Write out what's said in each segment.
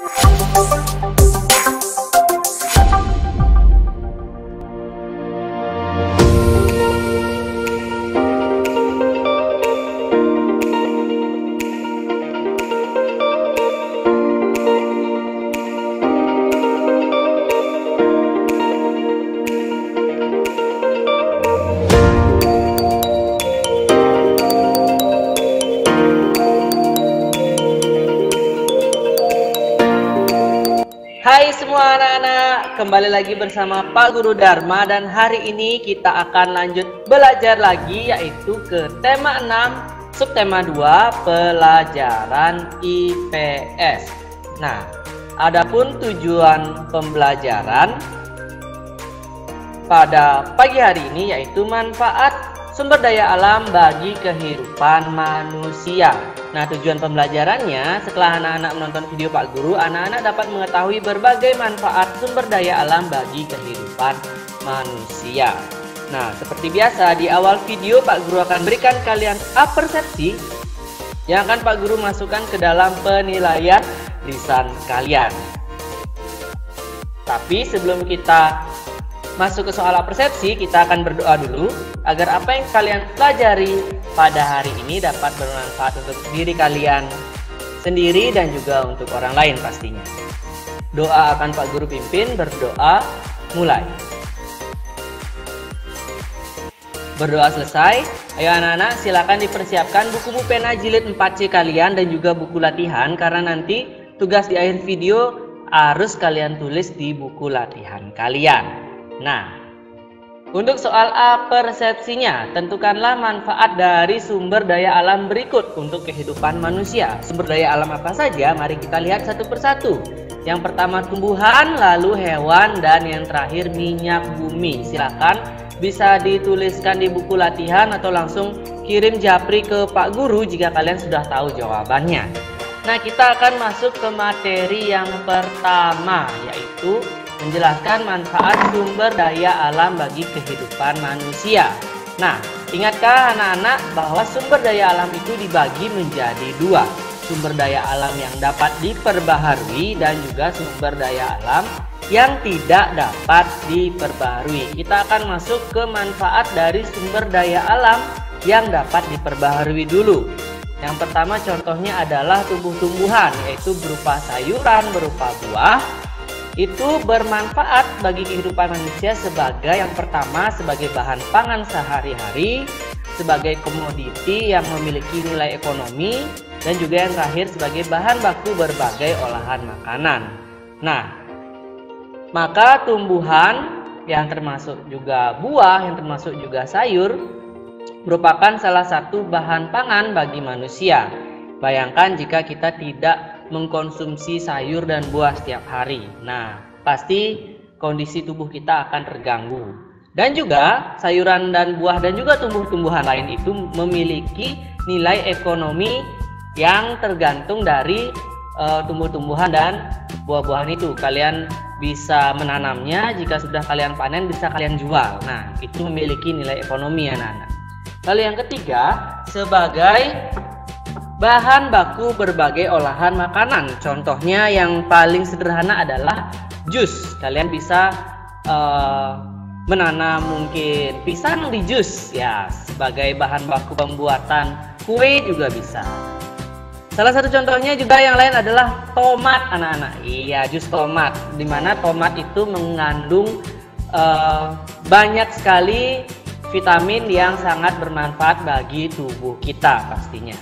Hai semua anak-anak, kembali lagi bersama Pak Guru Dharma dan hari ini kita akan lanjut belajar lagi yaitu ke tema 6, subtema 2, pelajaran IPS. Nah, adapun tujuan pembelajaran pada pagi hari ini yaitu manfaat sumber daya alam bagi kehidupan manusia. Nah, tujuan pembelajarannya setelah anak-anak menonton video Pak Guru, anak-anak dapat mengetahui berbagai manfaat sumber daya alam bagi kehidupan manusia. Nah, seperti biasa di awal video Pak Guru akan berikan kalian persepsi yang akan Pak Guru masukkan ke dalam penilaian lisan kalian. Tapi sebelum kita masuk ke soal persepsi, kita akan berdoa dulu agar apa yang kalian pelajari pada hari ini dapat bermanfaat untuk diri kalian sendiri dan juga untuk orang lain pastinya. Doa akan Pak Guru pimpin, berdoa mulai. Berdoa selesai, ayo anak-anak silakan dipersiapkan buku pena jilid 4C kalian dan juga buku latihan karena nanti tugas di akhir video harus kalian tulis di buku latihan kalian. Nah, untuk soal persepsinya, tentukanlah manfaat dari sumber daya alam berikut untuk kehidupan manusia. Sumber daya alam apa saja? Mari kita lihat satu persatu. Yang pertama tumbuhan, lalu hewan, dan yang terakhir minyak bumi. Silakan bisa dituliskan di buku latihan atau langsung kirim japri ke Pak Guru jika kalian sudah tahu jawabannya. Nah, kita akan masuk ke materi yang pertama, yaitu menjelaskan manfaat sumber daya alam bagi kehidupan manusia. Nah, ingatkah anak-anak bahwa sumber daya alam itu dibagi menjadi dua, sumber daya alam yang dapat diperbaharui dan juga sumber daya alam yang tidak dapat diperbaharui. Kita akan masuk ke manfaat dari sumber daya alam yang dapat diperbaharui dulu. Yang pertama contohnya adalah tumbuh-tumbuhan, yaitu berupa sayuran, berupa buah. Itu bermanfaat bagi kehidupan manusia sebagai yang pertama sebagai bahan pangan sehari-hari, sebagai komoditi yang memiliki nilai ekonomi, dan juga yang terakhir sebagai bahan baku berbagai olahan makanan. Nah, maka tumbuhan yang termasuk juga buah, yang termasuk juga sayur merupakan salah satu bahan pangan bagi manusia. Bayangkan jika kita tidak mengkonsumsi sayur dan buah setiap hari. Nah, pasti kondisi tubuh kita akan terganggu. Dan juga sayuran dan buah dan juga tumbuh-tumbuhan lain itu memiliki nilai ekonomi yang tergantung dari tumbuh-tumbuhan dan buah-buahan itu. Kalian bisa menanamnya, jika sudah kalian panen bisa kalian jual. Nah, itu memiliki nilai ekonomi anak-anak. Lalu yang ketiga, sebagai bahan baku berbagai olahan makanan. Contohnya yang paling sederhana adalah jus. Kalian bisa menanam mungkin pisang di jus ya, sebagai bahan baku pembuatan kue juga bisa. Salah satu contohnya juga yang lain adalah tomat anak-anak. Iya, jus tomat, dimana tomat itu mengandung banyak sekali vitamin yang sangat bermanfaat bagi tubuh kita pastinya.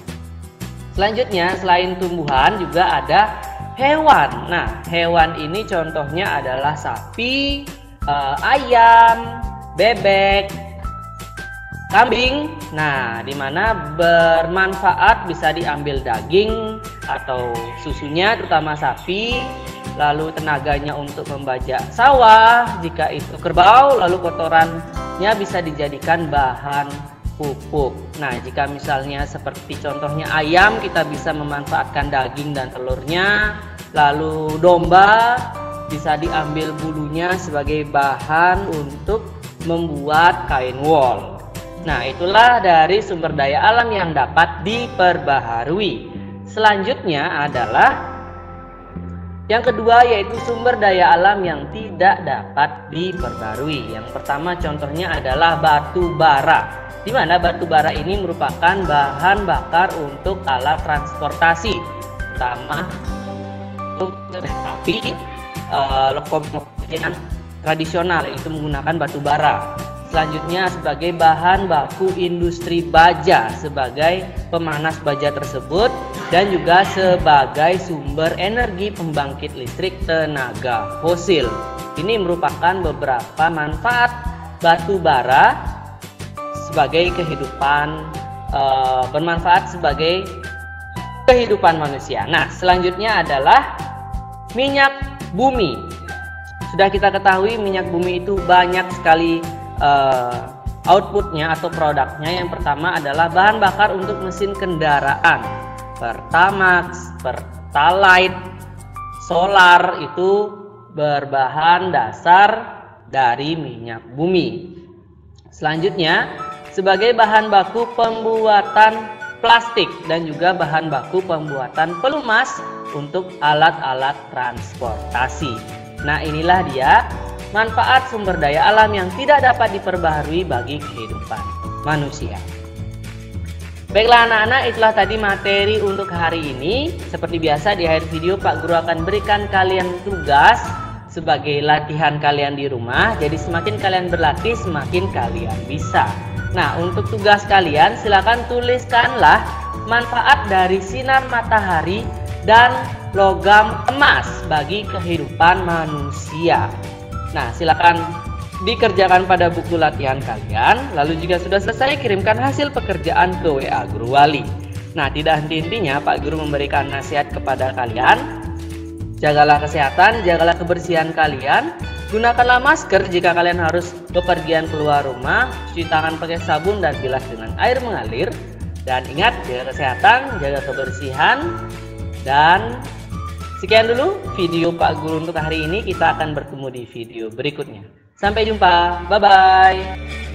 Selanjutnya, selain tumbuhan juga ada hewan. Nah, hewan ini contohnya adalah sapi, ayam, bebek, kambing. Nah, dimana bermanfaat bisa diambil daging atau susunya, terutama sapi. Lalu tenaganya untuk membajak sawah, jika itu kerbau, lalu kotorannya bisa dijadikan bahan pupuk. Nah, jika misalnya seperti contohnya ayam, kita bisa memanfaatkan daging dan telurnya. Lalu domba bisa diambil bulunya sebagai bahan untuk membuat kain wol. Nah, itulah dari sumber daya alam yang dapat diperbaharui. Selanjutnya adalah Yang kedua yaitu sumber daya alam yang tidak dapat diperbarui. Yang pertama contohnya adalah batu bara, di mana batu bara ini merupakan bahan bakar untuk alat transportasi, terutama untuk kereta api, lokomotif yang tradisional itu menggunakan batu bara. Selanjutnya sebagai bahan baku industri baja sebagai pemanas baja tersebut, dan juga sebagai sumber energi pembangkit listrik tenaga fosil. Ini merupakan beberapa manfaat batu bara sebagai kehidupan, bermanfaat sebagai kehidupan manusia. Nah, selanjutnya adalah minyak bumi. Sudah kita ketahui minyak bumi itu banyak sekali outputnya atau produknya. Yang pertama adalah bahan bakar untuk mesin kendaraan, Pertamax, Pertalite, solar itu berbahan dasar dari minyak bumi. Selanjutnya sebagai bahan baku pembuatan plastik dan juga bahan baku pembuatan pelumas untuk alat-alat transportasi. Nah, inilah dia manfaat sumber daya alam yang tidak dapat diperbaharui bagi kehidupan manusia. Baiklah anak-anak, itulah tadi materi untuk hari ini. Seperti biasa di akhir video Pak Guru akan berikan kalian tugas sebagai latihan kalian di rumah. Jadi semakin kalian berlatih, semakin kalian bisa. Nah, untuk tugas kalian silakan tuliskanlah manfaat dari sinar matahari dan logam emas bagi kehidupan manusia. Nah, silakan dikerjakan pada buku latihan kalian. Lalu jika sudah selesai, kirimkan hasil pekerjaan ke WA Guru Wali. Nah, tidak henti-hentinya Pak Guru memberikan nasihat kepada kalian. Jagalah kesehatan, jagalah kebersihan kalian. Gunakanlah masker jika kalian harus bepergian keluar rumah. Cuci tangan pakai sabun dan bilas dengan air mengalir. Dan ingat, jaga kesehatan, jaga kebersihan. Dan sekian dulu video Pak Guru untuk hari ini. Kita akan bertemu di video berikutnya. Sampai jumpa. Bye-bye.